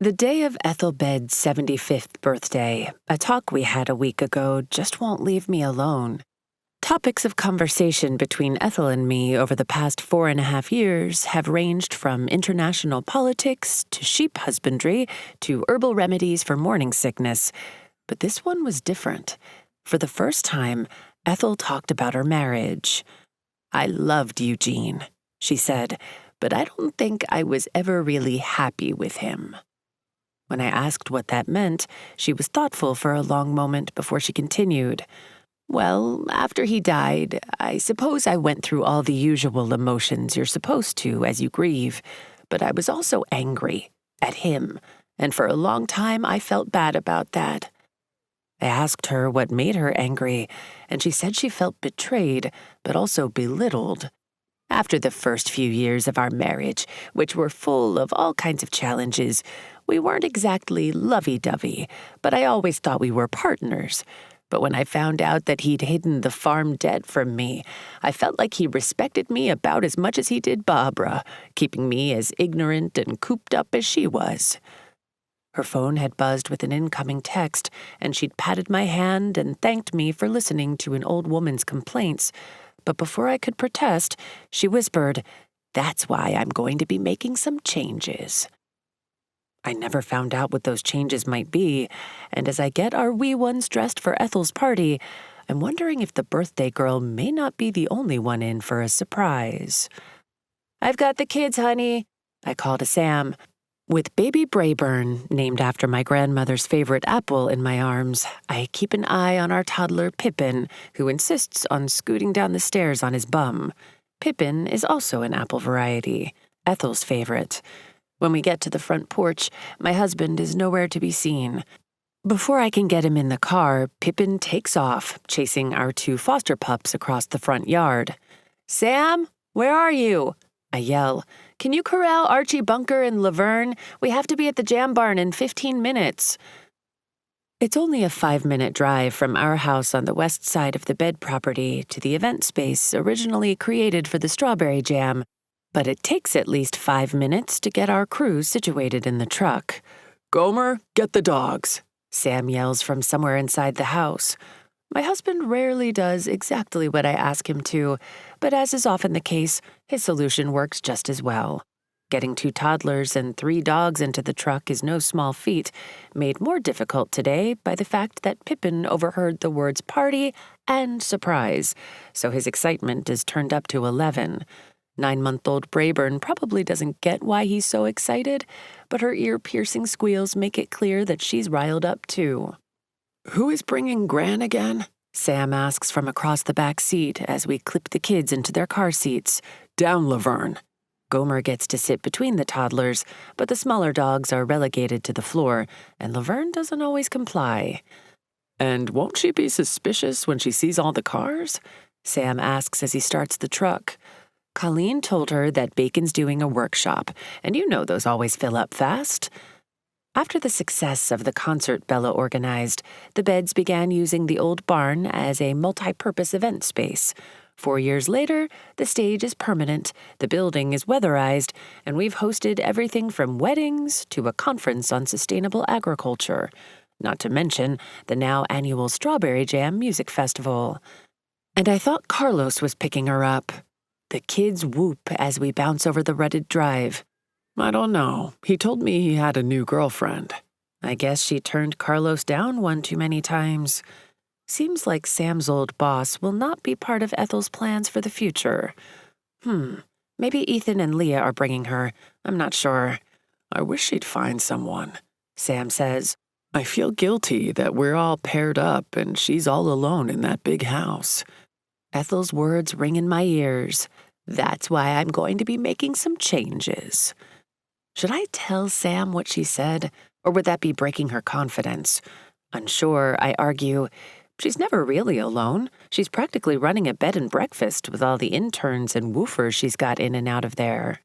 The day of Ethelbed's 75th birthday, a talk we had a week ago just won't leave me alone. Topics of conversation between Ethel and me over the past 4.5 years have ranged from international politics to sheep husbandry to herbal remedies for morning sickness. But this one was different. For the first time, Ethel talked about her marriage. "I loved Eugene," she said, "but I don't think I was ever really happy with him." When I asked what that meant, she was thoughtful for a long moment before she continued. "Well, after he died, I suppose I went through all the usual emotions you're supposed to as you grieve, but I was also angry at him, and for a long time I felt bad about that." I asked her what made her angry, and she said she felt betrayed, but also belittled. "After the first few years of our marriage, which were full of all kinds of challenges, we weren't exactly lovey-dovey, but I always thought we were partners. But when I found out that he'd hidden the farm debt from me, I felt like he respected me about as much as he did Barbara, keeping me as ignorant and cooped up as she was." Her phone had buzzed with an incoming text, and she'd patted my hand and thanked me for listening to an old woman's complaints. But before I could protest, she whispered, "That's why I'm going to be making some changes." I never found out what those changes might be, and as I get our wee ones dressed for Ethel's party, I'm wondering if the birthday girl may not be the only one in for a surprise. "I've got the kids, honey," I call to Sam. With baby Brayburn, named after my grandmother's favorite apple, in my arms, I keep an eye on our toddler Pippin, who insists on scooting down the stairs on his bum. Pippin is also an apple variety, Ethel's favorite. When we get to the front porch, my husband is nowhere to be seen. Before I can get him in the car, Pippin takes off, chasing our 2 foster pups across the front yard. "Sam, where are you?" I yell. "Can you corral Archie Bunker and Laverne? We have to be at the jam barn in 15 minutes. It's only a 5-minute drive from our house on the west side of the bed property to the event space originally created for the strawberry jam, but it takes at least 5 minutes to get our crew situated in the truck. "Gomer, get the dogs," Sam yells from somewhere inside the house. My husband rarely does exactly what I ask him to, but as is often the case, his solution works just as well. Getting 2 toddlers and 3 dogs into the truck is no small feat, made more difficult today by the fact that Pippin overheard the words party and surprise, so his excitement is turned up to 11. 9-month-old Brayburn probably doesn't get why he's so excited, but her ear-piercing squeals make it clear that she's riled up too. "Who is bringing Gran again?" Sam asks from across the back seat as we clip the kids into their car seats. "Down, Laverne." Gomer gets to sit between the toddlers, but the smaller dogs are relegated to the floor, and Laverne doesn't always comply. "And won't she be suspicious when she sees all the cars?" Sam asks as he starts the truck. Colleen told her that Bacon's doing a workshop, and you know those always fill up fast. After the success of the concert Bella organized, the Beds began using the old barn as a multi-purpose event space. 4 years later, the stage is permanent, the building is weatherized, and we've hosted everything from weddings to a conference on sustainable agriculture, not to mention the now annual Strawberry Jam Music Festival. And I thought Carlos was picking her up. The kids whoop as we bounce over the rutted drive. "I don't know. He told me he had a new girlfriend." I guess she turned Carlos down one too many times. Seems like Sam's old boss will not be part of Ethel's plans for the future. Maybe Ethan and Leah are bringing her. I'm not sure. "I wish she'd find someone," Sam says. "I feel guilty that we're all paired up and she's all alone in that big house." Ethel's words ring in my ears. That's why I'm going to be making some changes. Should I tell Sam what she said, or would that be breaking her confidence? Unsure, I argue. She's never really alone. She's practically running a bed and breakfast with all the interns and woofers she's got in and out of there.